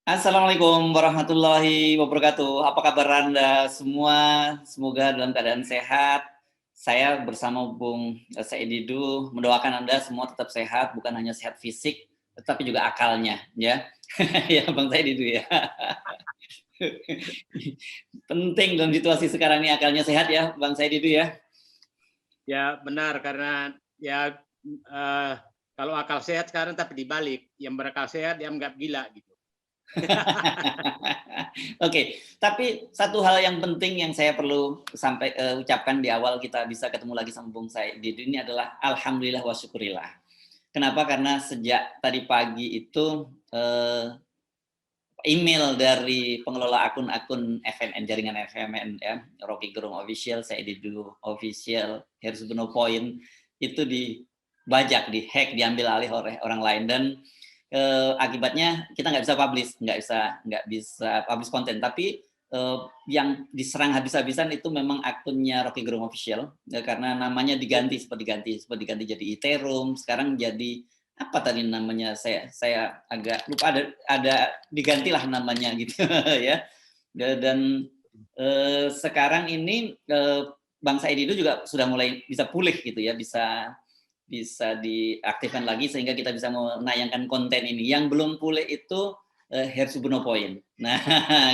Assalamualaikum warahmatullahi wabarakatuh. Apa kabar Anda semua? Semoga dalam keadaan sehat. Saya bersama Bung Said Didu mendoakan Anda semua tetap sehat, bukan hanya sehat fisik, tetapi juga akalnya, ya. Ya, Bang Said Didu ya. Penting dalam situasi sekarang ini akalnya sehat ya, Bang Said Didu ya. Ya benar karena ya, eee, kalau akal sehat sekarang tapi dibalik, yang berakal sehat dianggap gila gitu. Oke, tapi satu hal yang penting yang saya perlu ucapkan di awal kita bisa ketemu lagi sama Bung Said Didu ini adalah alhamdulillah wa syukurillah. Kenapa? Karena sejak tadi pagi itu, email dari pengelola akun-akun FNN, jaringan FMN ya, Rocky Gerung Official, Said Didu Official, Hersubno Point, itu dibajak, dihack, diambil alih oleh orang lain dan akibatnya kita nggak bisa publish konten. Tapi yang diserang habis-habisan itu memang akunnya Rocky Gerung Official, ya, karena namanya sempat diganti jadi Iterum, sekarang jadi apa tadi namanya, saya agak lupa, ada digantilah namanya gitu ya. Dan sekarang ini Bang Said itu juga sudah mulai bisa pulih gitu ya, bisa bisa diaktifkan lagi sehingga kita bisa menayangkan konten ini. Yang belum pulih itu Hersubno Point. Nah,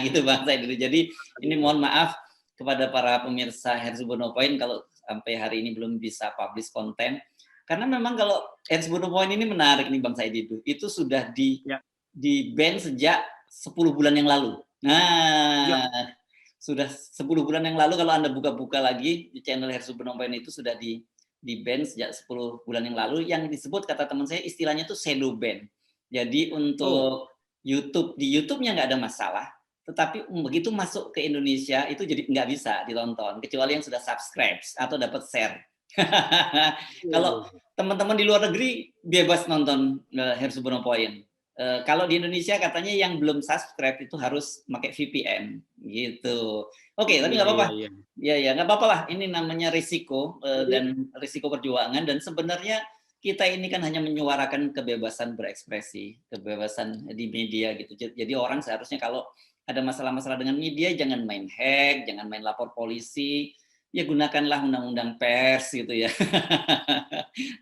gitu Bang Said. Jadi ini mohon maaf kepada para pemirsa Hersubno Point kalau sampai hari ini belum bisa publish konten. Karena memang kalau Hersubno Point ini menarik nih Bang Said itu sudah Ya, di ban sejak 10 bulan yang lalu. ya, Nah, sudah 10 bulan yang lalu kalau Anda buka-buka lagi di channel Hersubno Point itu sudah di ban sejak 10 bulan yang lalu, yang disebut kata teman saya istilahnya itu shadow ban. Jadi oh, untuk YouTube, di YouTube-nya nggak ada masalah, tetapi begitu masuk ke Indonesia itu jadi nggak bisa ditonton, kecuali yang sudah subscribe atau dapat share. Kalau oh, teman-teman di luar negeri bebas nonton Hersubno Point. Kalau di Indonesia katanya yang belum subscribe itu harus pakai VPN gitu. Oke, tapi iya nggak apa-apa. iya iya. Ya ya, nggak apa-apa lah. Ini namanya risiko Jadi dan risiko perjuangan, dan sebenarnya kita ini kan hanya menyuarakan kebebasan berekspresi, kebebasan di media gitu. Jadi orang seharusnya kalau ada masalah-masalah dengan media jangan main hack, jangan main lapor polisi, ya gunakanlah undang-undang pers gitu ya.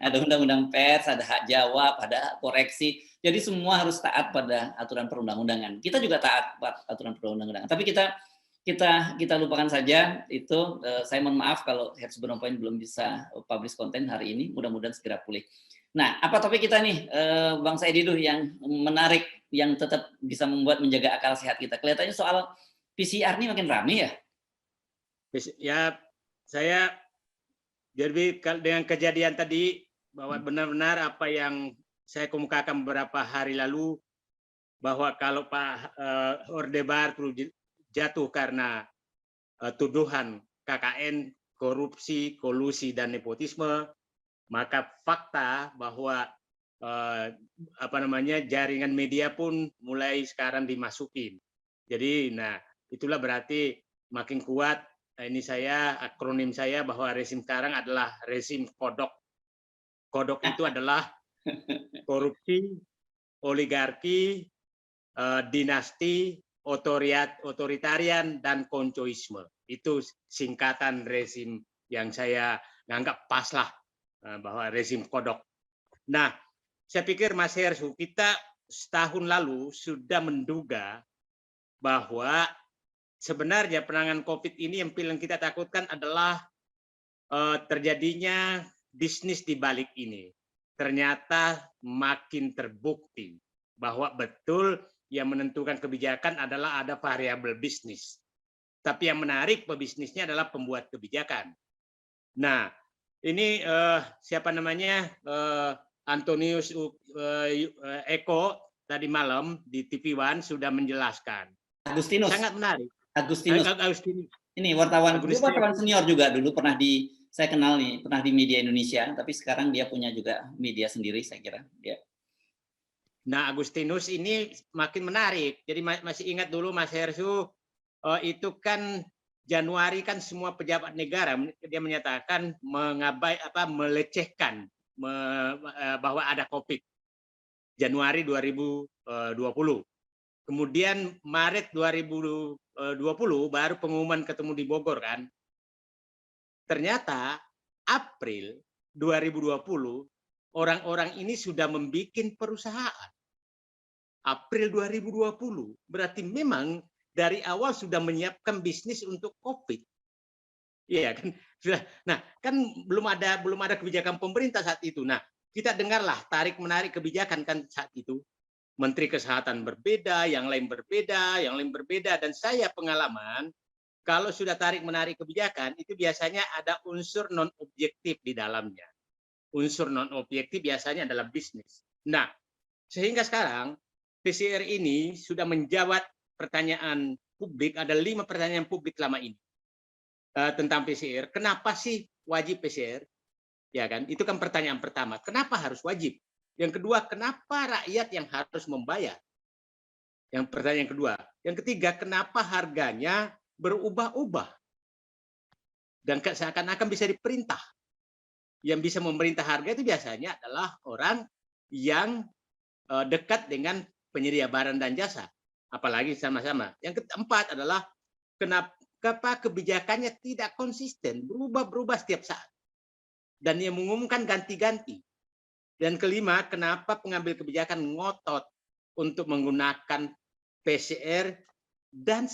Ada undang-undang pers, ada hak jawab, ada hak koreksi. Jadi semua harus taat pada aturan perundang-undangan. Kita juga taat pada aturan perundang-undangan. Tapi kita lupakan saja itu. Saya mohon maaf kalau Hersubno Point belum bisa publish konten hari ini. Mudah-mudahan segera pulih. Nah, apa topik kita nih, Bang Said Diduh, yang menarik, yang tetap bisa menjaga akal sehat kita? Kelihatannya soal PCR ini makin ramai ya. ya saya jadi dengan kejadian tadi bahwa benar-benar apa yang saya kemukakan beberapa hari lalu bahwa kalau Pak Orde Baru jatuh karena tuduhan KKN, korupsi, kolusi dan nepotisme, maka fakta bahwa apa namanya jaringan media pun mulai sekarang dimasukin. Jadi, nah itulah berarti makin kuat. Ini saya akronim saya bahwa rezim sekarang adalah rezim kodok. Kodok itu adalah korupsi, oligarki, dinasti, otoritarian dan koncoisme. Itu singkatan rezim yang saya anggap pas lah, bahwa rezim kodok. Nah, saya pikir Mas Hersu, kita setahun lalu sudah menduga bahwa sebenarnya penanganan COVID ini yang kita takutkan adalah terjadinya bisnis di balik ini. Ternyata makin terbukti bahwa betul yang menentukan kebijakan adalah ada variabel bisnis. Tapi yang menarik pebisnisnya adalah pembuat kebijakan. Nah, ini siapa namanya Antonius Eko tadi malam di TV One sudah menjelaskan. Agustinus, Sangat menarik. Agustinus. Agustinus. Ini wartawan, dia Agustinus. wartawan senior juga dulu, saya kenal nih, pernah di media Indonesia, tapi sekarang dia punya juga media sendiri saya kira. Ya. Nah, Agustinus ini makin menarik. Jadi masih ingat dulu Mas Hersu, itu kan Januari kan semua pejabat negara dia menyatakan melecehkan bahwa ada COVID. Januari 2020. Kemudian Maret 2020 baru pengumuman ketemu di Bogor kan. Ternyata April 2020 orang-orang ini sudah membuat perusahaan. April 2020 berarti memang dari awal sudah menyiapkan bisnis untuk COVID. Iya kan? Sudah. Nah, kan belum ada kebijakan pemerintah saat itu. Nah, kita dengarlah tarik-menarik kebijakan kan saat itu. Menteri Kesehatan berbeda, yang lain berbeda, dan saya pengalaman kalau sudah tarik-menarik kebijakan itu biasanya ada unsur non objektif di dalamnya. Unsur non objektif biasanya adalah bisnis. Nah, sehingga sekarang PCR ini sudah menjawab pertanyaan publik, ada 5 pertanyaan publik selama ini tentang PCR. Kenapa sih wajib PCR? Ya kan? Itu kan pertanyaan pertama. Kenapa harus wajib? Yang kedua, kenapa rakyat yang harus membayar? Yang pertanyaan kedua. Yang ketiga, kenapa harganya berubah-ubah? Dan seakan-akan bisa diperintah. Yang bisa memerintah harga itu biasanya adalah orang yang dekat dengan penyedia barang dan jasa. Apalagi sama-sama. Yang keempat adalah kenapa kebijakannya tidak konsisten, berubah-berubah setiap saat. Dan yang mengumumkan ganti-ganti. Dan kelima, kenapa pengambil kebijakan ngotot untuk menggunakan PCR dan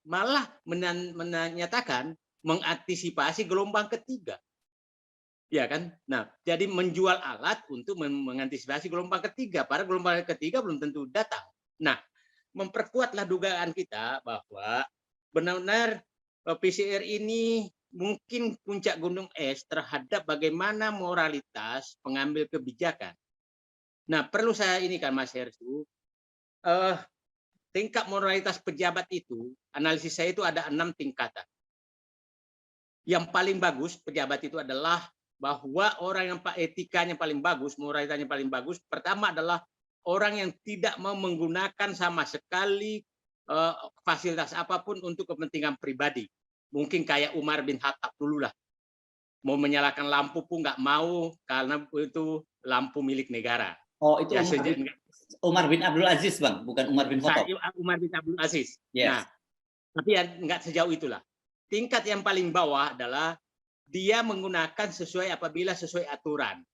malah menyatakan mengantisipasi gelombang ketiga. Ya kan? Nah, jadi menjual alat untuk mengantisipasi gelombang ketiga. Padahal gelombang ketiga belum tentu datang. Nah, memperkuatlah dugaan kita bahwa benar-benar PCR ini mungkin puncak gunung es terhadap bagaimana moralitas pengambil kebijakan. Nah, perlu saya ini kan Mas Hersu, tingkat moralitas pejabat itu, analisis saya itu ada 6 tingkatan. Yang paling bagus pejabat itu adalah bahwa orang yang etikanya paling bagus, moralitasnya paling bagus, pertama adalah orang yang tidak mau menggunakan sama sekali fasilitas apapun untuk kepentingan pribadi. Mungkin kayak Umar bin Khattab dulu lah. Mau menyalakan lampu pun nggak mau karena itu lampu milik negara. Oh, itu Ya, Umar bin Abdul Aziz, Bang, bukan Umar bin Khattab. Umar bin Abdul Aziz. Yes. Nah, tapi ya nggak sejauh itulah. Tingkat yang paling bawah adalah dia menggunakan apabila sesuai aturan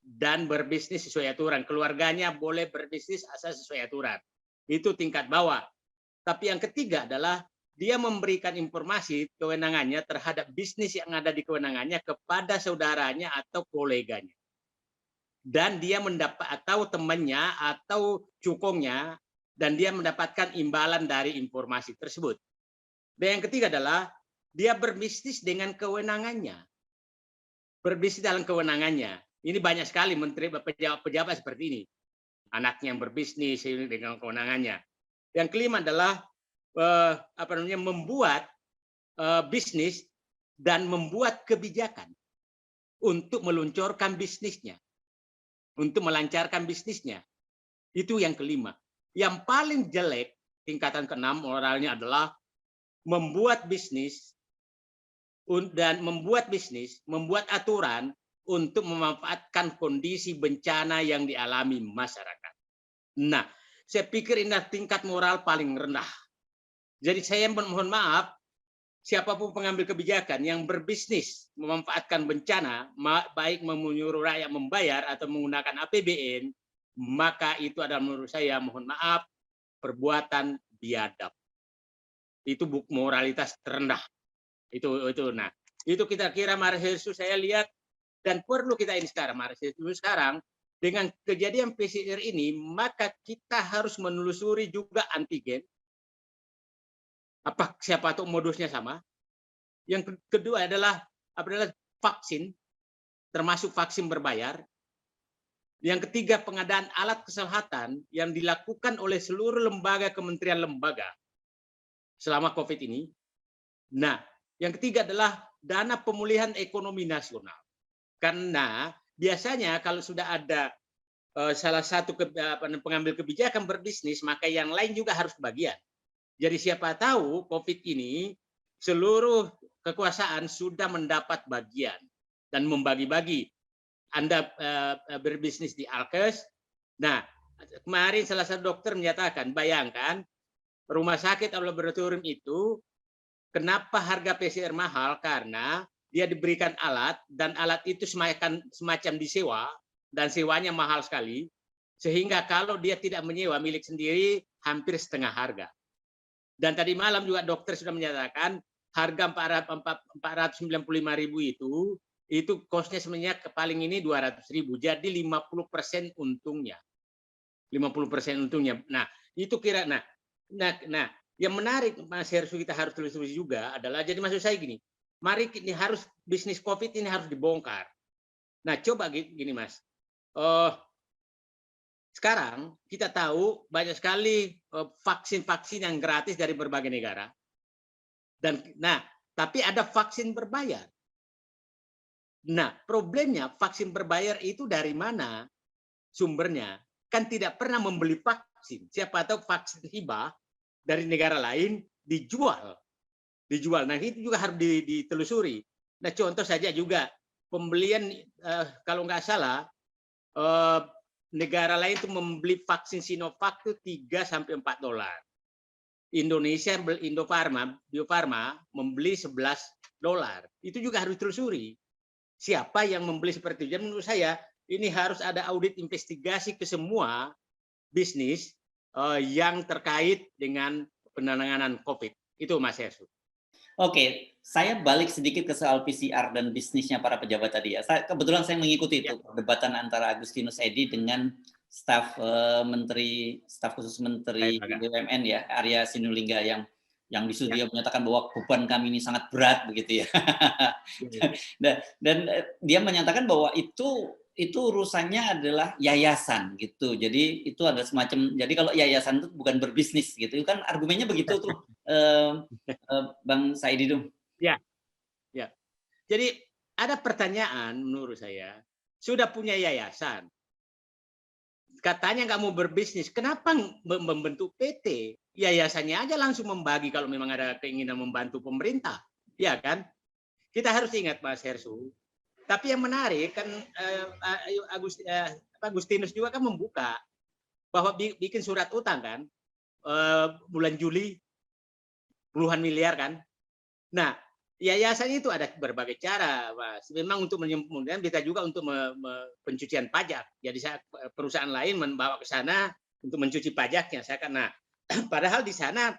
dan berbisnis sesuai aturan. Keluarganya boleh berbisnis asal sesuai aturan. Itu tingkat bawah. Tapi yang ketiga adalah dia memberikan informasi kewenangannya terhadap bisnis yang ada di kewenangannya kepada saudaranya atau koleganya. Dan dia mendapat atau temannya atau cukongnya dan dia mendapatkan imbalan dari informasi tersebut. Dan yang ketiga adalah dia berbisnis dengan kewenangannya. Berbisnis dalam kewenangannya. Ini banyak sekali menteri pejabat seperti ini. Anaknya yang berbisnis dengan kewenangannya. Yang kelima adalah membuat bisnis dan membuat kebijakan untuk meluncurkan bisnisnya, untuk melancarkan bisnisnya. Itu yang kelima. Yang paling jelek tingkatan keenam moralnya adalah membuat bisnis dan membuat aturan untuk memanfaatkan kondisi bencana yang dialami masyarakat. Nah, saya pikir ini tingkat moral paling rendah. Jadi saya mohon maaf, siapapun pengambil kebijakan yang berbisnis memanfaatkan bencana, baik menyuruh rakyat membayar atau menggunakan APBN, maka itu adalah menurut saya, mohon maaf, perbuatan biadab. Itu moralitas terendah. Itu. Nah, itu kita kira Marseille saya lihat dan perlu kita ini sekarang Marseille sekarang dengan kejadian PCR ini, maka kita harus menelusuri juga antigen. Siapa tahu modusnya sama. Yang kedua adalah vaksin, termasuk vaksin berbayar. Yang ketiga, pengadaan alat kesehatan yang dilakukan oleh seluruh lembaga kementerian lembaga selama COVID ini. Nah, yang ketiga adalah dana pemulihan ekonomi nasional. Karena biasanya kalau sudah ada salah satu pengambil kebijakan berbisnis, maka yang lain juga harus kebagian. Jadi siapa tahu COVID ini seluruh kekuasaan sudah mendapat bagian dan membagi-bagi. Anda berbisnis di Alkes, nah kemarin salah satu dokter menyatakan, bayangkan rumah sakit atau laboratorium itu kenapa harga PCR mahal, karena dia diberikan alat dan alat itu semacam disewa dan sewanya mahal sekali, sehingga kalau dia tidak menyewa milik sendiri hampir setengah harga. Dan tadi malam juga dokter sudah menyatakan harga 495.000 itu kosnya sebenarnya paling ini 200.000, jadi 50% untungnya. 50% untungnya. Nah, itu nah, yang menarik Mas Hersu kita harus telusuri juga adalah, jadi maksud saya gini, mari ini harus bisnis COVID ini harus dibongkar. Nah, coba gini Mas. Sekarang kita tahu banyak sekali vaksin-vaksin yang gratis dari berbagai negara. Tapi ada vaksin berbayar. Nah, problemnya vaksin berbayar itu dari mana sumbernya? Kan tidak pernah membeli vaksin. Siapa tahu vaksin hibah dari negara lain dijual. Nah, itu juga harus ditelusuri. Nah, contoh saja juga pembelian kalau nggak salah negara lain itu membeli vaksin Sinovac itu $3 sampai $4. Indonesia, Bio Farma membeli $11. Itu juga harus ditelusuri. Siapa yang membeli seperti itu? Dan menurut saya ini harus ada audit investigasi ke semua bisnis yang terkait dengan penanganan COVID. Itu Mas Hersu. Oke, saya balik sedikit ke soal PCR dan bisnisnya para pejabat tadi ya. Kebetulan saya mengikuti itu perdebatan antara Agustinus Edi dengan staf khusus Menteri BUMN ya, Arya Sinulinga yang di studio menyatakan bahwa beban kami ini sangat berat begitu ya. Dan dia menyatakan bahwa itu urusannya adalah yayasan gitu. Jadi itu ada semacam, jadi kalau yayasan itu bukan berbisnis gitu. Kan argumennya begitu tuh Bang Saidi Dum. Ya. Jadi ada pertanyaan menurut saya, sudah punya yayasan, katanya nggak mau berbisnis, kenapa membentuk PT? Yayasannya aja langsung membagi kalau memang ada keinginan membantu pemerintah, ya kan? Kita harus ingat Mas Hersu. Tapi yang menarik kan Agustinus juga kan membuka bahwa bikin surat utang kan bulan Juli puluhan miliar kan. Nah, yayasan itu ada berbagai cara, Mas. Memang untuk menyembunyikan, bisa juga untuk pencucian pajak. Jadi perusahaan lain membawa ke sana untuk mencuci pajaknya. Nah, padahal di sana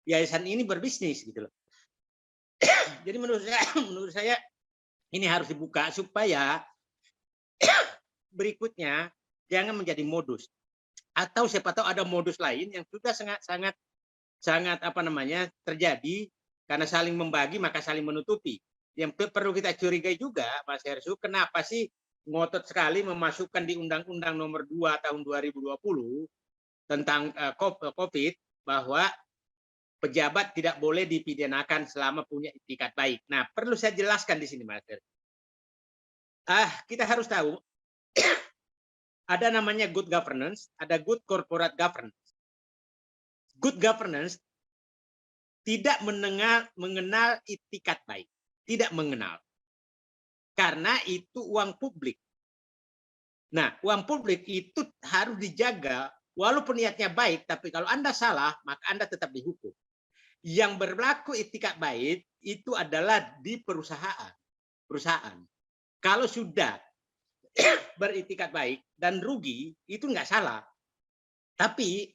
yayasan ini berbisnis gitu loh. Jadi menurut saya ini harus dibuka supaya berikutnya jangan menjadi modus. Atau siapa tahu ada modus lain yang sudah sangat terjadi. Karena saling membagi maka saling menutupi. Yang perlu kita curigai juga, Mas Hersu, kenapa sih ngotot sekali memasukkan di Undang-Undang Nomor 2 Tahun 2020 tentang COVID bahwa pejabat tidak boleh dipidanakan selama punya itikat baik. Nah, perlu saya jelaskan di sini, Mas Hersu. Kita harus tahu ada namanya good governance, ada good corporate governance. Good governance tidak mengenal itikat baik, tidak mengenal. Karena itu uang publik. Nah, uang publik itu harus dijaga, walaupun niatnya baik, tapi kalau Anda salah, maka Anda tetap dihukum. Yang berlaku itikat baik itu adalah di perusahaan. Kalau sudah beritikat baik dan rugi, itu nggak salah. Tapi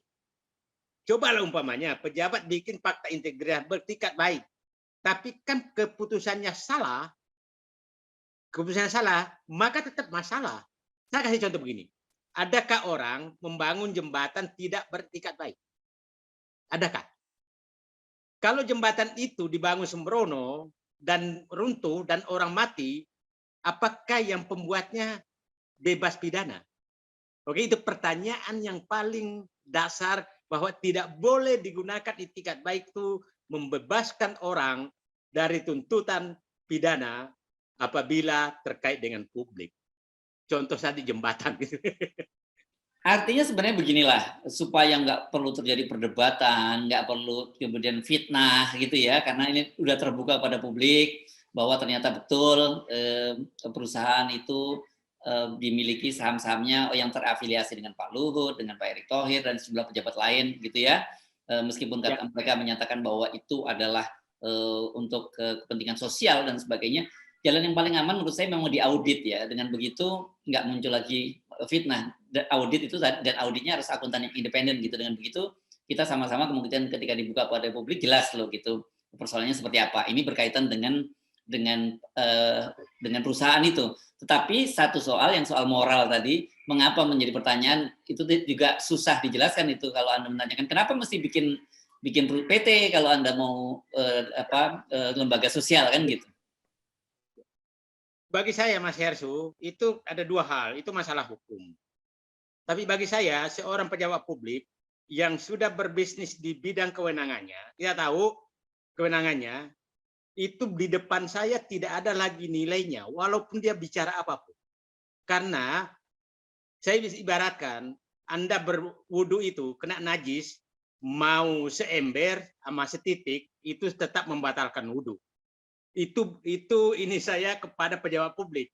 cobalah umpamanya pejabat bikin fakta integritas bertikat baik, tapi kan keputusannya salah, maka tetap masalah. Saya kasih contoh begini, adakah orang membangun jembatan tidak bertikat baik? Adakah? Kalau jembatan itu dibangun sembrono dan runtuh dan orang mati, apakah yang pembuatnya bebas pidana? Oke, itu pertanyaan yang paling dasar, bahwa tidak boleh digunakan itikat baik itu membebaskan orang dari tuntutan pidana apabila terkait dengan publik. Contoh tadi jembatan. Artinya sebenarnya beginilah, supaya nggak perlu terjadi perdebatan, nggak perlu kemudian fitnah gitu ya, karena ini udah terbuka pada publik bahwa ternyata betul perusahaan itu dimiliki saham-sahamnya yang terafiliasi dengan Pak Luhut, dengan Pak Erick Thohir dan sejumlah pejabat lain gitu ya. Meskipun mereka menyatakan bahwa itu adalah untuk kepentingan sosial dan sebagainya, jalan yang paling aman menurut saya memang diaudit ya. Dengan begitu nggak muncul lagi fitnah. Audit itu dan auditnya harus akuntan yang independen gitu. Dengan begitu kita sama-sama kemudian ketika dibuka pada publik jelas loh gitu persoalannya seperti apa. Ini berkaitan dengan perusahaan itu. Tetapi satu soal yang soal moral tadi, mengapa menjadi pertanyaan itu juga susah dijelaskan itu kalau Anda menanyakan kenapa mesti bikin PT kalau Anda mau lembaga sosial kan gitu. Bagi saya Mas Hersu, itu ada dua hal, itu masalah hukum. Tapi bagi saya, seorang pejabat publik yang sudah berbisnis di bidang kewenangannya, dia tahu kewenangannya, itu di depan saya tidak ada lagi nilainya, walaupun dia bicara apapun. Karena saya bisa ibaratkan, Anda berwudu itu kena najis, mau seember sama setitik, itu tetap membatalkan wudu. Itu ini saya kepada pejabat publik.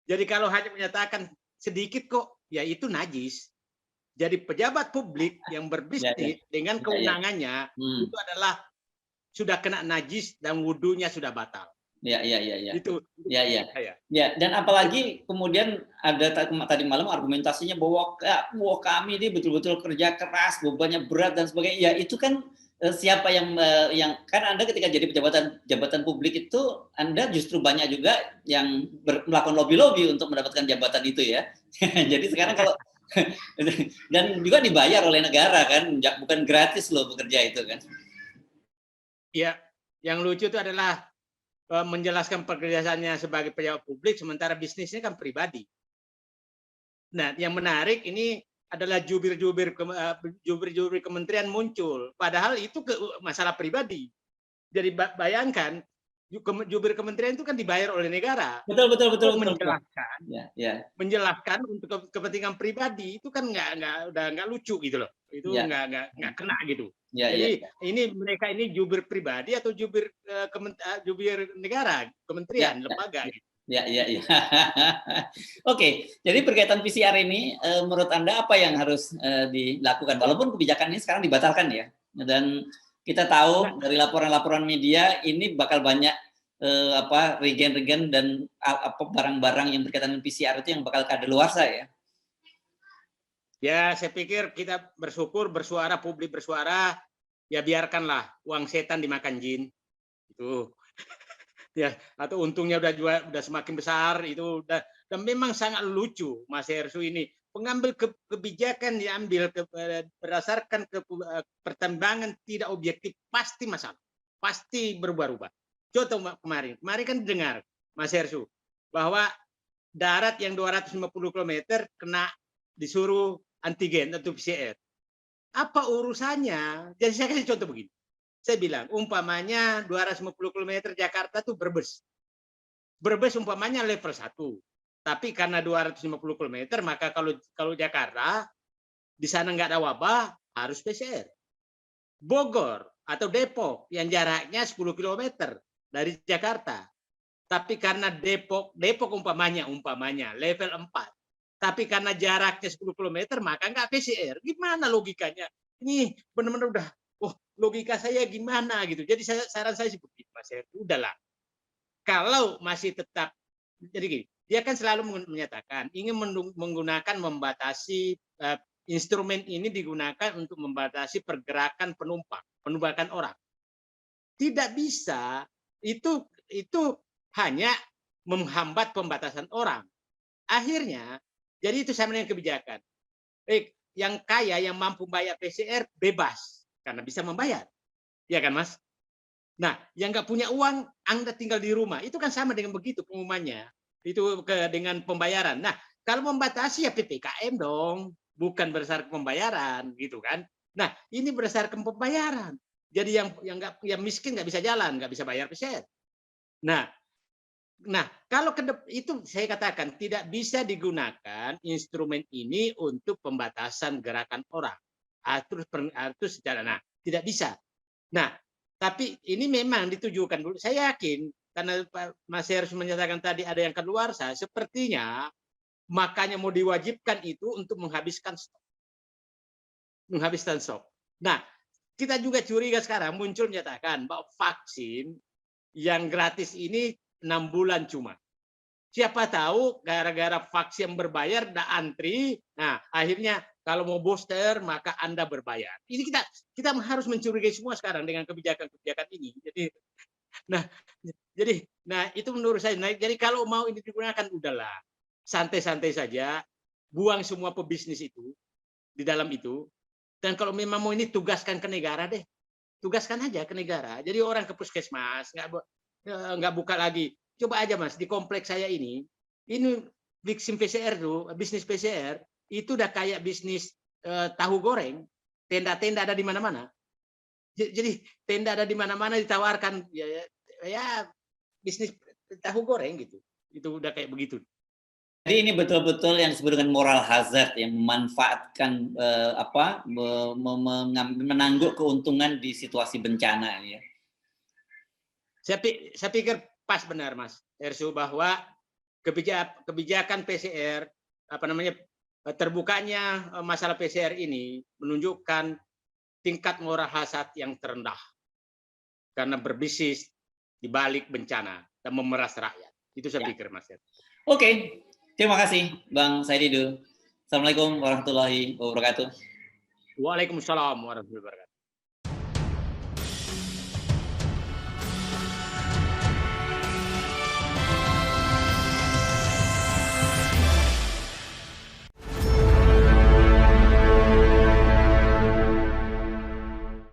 Jadi kalau hanya menyatakan sedikit kok, ya itu najis. Jadi pejabat publik yang berbisnis dengan kewenangannya itu adalah sudah kena najis dan wudunya sudah batal. Ya. Itu. Ya, dan apalagi kemudian ada tadi malam argumentasinya bahwa kami ini betul-betul kerja keras, bebannya berat dan sebagainya. Ya itu kan siapa yang kan Anda ketika jadi jabatan publik itu Anda justru banyak juga yang melakukan lobby untuk mendapatkan jabatan itu ya. Jadi sekarang kalau dan juga dibayar oleh negara kan, bukan gratis loh bekerja itu kan. Ya, yang lucu itu adalah menjelaskan pekerjaannya sebagai pejabat publik sementara bisnisnya kan pribadi. Nah, yang menarik ini adalah jubir-jubir kementerian muncul, padahal itu masalah pribadi. Jadi bayangkan jubir kementerian itu kan dibayar oleh negara. Betul. Menjelaskan, menjelaskan untuk kepentingan pribadi itu kan nggak lucu gitu loh. Itu nggak kena gitu. Jadi ini mereka ini jubir pribadi atau jubir negara, kementerian, lembaga. Gitu. Ya. Oke, jadi berkaitan PCR ini, menurut Anda apa yang harus dilakukan? Walaupun kebijakan ini sekarang dibatalkan ya, dan kita tahu dari laporan-laporan media ini bakal banyak regen dan barang-barang yang berkaitan dengan PCR itu yang bakal kadaluarsa ya. Ya, saya pikir kita bersuara, publik bersuara, ya biarkanlah uang setan dimakan jin. Itu. Ya, atau untungnya udah semakin besar itu dan memang sangat lucu Mas Hersu ini. Pengambil kebijakan diambil berdasarkan pertimbangan tidak objektif pasti masalah. Pasti berubah-ubah. Contoh kemarin kan dengar Mas Hersu bahwa darat yang 250 km kena disuruh antigen atau PCR. Apa urusannya? Jadi saya kasih contoh begini. Saya bilang, umpamanya 250 km Jakarta tuh Brebes. Brebes umpamanya level 1. Tapi karena 250 km, maka kalau Jakarta, di sana nggak ada wabah, harus PCR. Bogor atau Depok yang jaraknya 10 km dari Jakarta. Tapi karena Depok umpamanya level 4. Tapi karena jaraknya 10 km, maka nggak PCR. Gimana logikanya? Ini benar-benar udah, logika saya gimana gitu. Jadi saran saya seperti Mas Hersu, udahlah. Kalau masih tetap, jadi gini, dia kan selalu menyatakan ingin membatasi instrumen ini digunakan untuk membatasi pergerakan penumpukan orang. Tidak bisa, itu hanya menghambat pembatasan orang. Akhirnya, jadi itu sama dengan kebijakan. Yang kaya, yang mampu bayar PCR bebas karena bisa membayar, ya kan Mas? Nah, yang nggak punya uang, Anda tinggal di rumah, itu kan sama dengan begitu pengumumannya, itu dengan pembayaran. Nah, kalau membatasi ya PPKM dong, bukan berdasarkan pembayaran, gitu kan? Nah, ini berdasarkan pembayaran. Jadi yang miskin nggak bisa jalan, nggak bisa bayar PCR. Nah, kalau itu saya katakan tidak bisa digunakan instrumen ini untuk pembatasan gerakan orang. Atur secara tidak bisa. Nah, tapi ini memang ditujukan dulu. Saya yakin karena Mas Hersu menyatakan tadi ada yang keluar, sepertinya makanya mau diwajibkan itu untuk menghabiskan stok. Nah, kita juga curiga sekarang muncul menyatakan bahwa vaksin yang gratis ini 6 bulan cuma. Siapa tahu gara-gara vaksin berbayar dah antri, nah akhirnya kalau mau booster maka Anda berbayar. Ini kita harus mencurigai semua sekarang dengan kebijakan-kebijakan ini. Nah itu menurut saya. Nah, jadi kalau mau ini digunakan udahlah, santai-santai saja, buang semua pebisnis itu di dalam itu. Dan kalau memang mau ini tugaskan ke negara deh, tugaskan aja ke negara. Jadi orang ke puskesmas nggak buka lagi. Coba aja Mas, di kompleks saya ini vaksin PCR tuh, bisnis PCR itu udah kayak bisnis tahu goreng, tenda-tenda ada di mana-mana. Jadi tenda ada di mana-mana ditawarkan ya bisnis tahu goreng gitu. Itu udah kayak begitu. Jadi ini betul-betul yang disebut dengan moral hazard, yang memanfaatkan menangguk keuntungan di situasi bencana ya. Saya pikir pas benar Mas Ersu, bahwa kebijakan PCR terbukanya masalah PCR ini menunjukkan tingkat moral hazard yang terendah karena berbisnis di balik bencana dan memeras rakyat. Itu saya pikir Mas Ersu. Oke. Terima kasih Bang Said Didu. Assalamualaikum warahmatullahi wabarakatuh. Waalaikumsalam warahmatullahi wabarakatuh.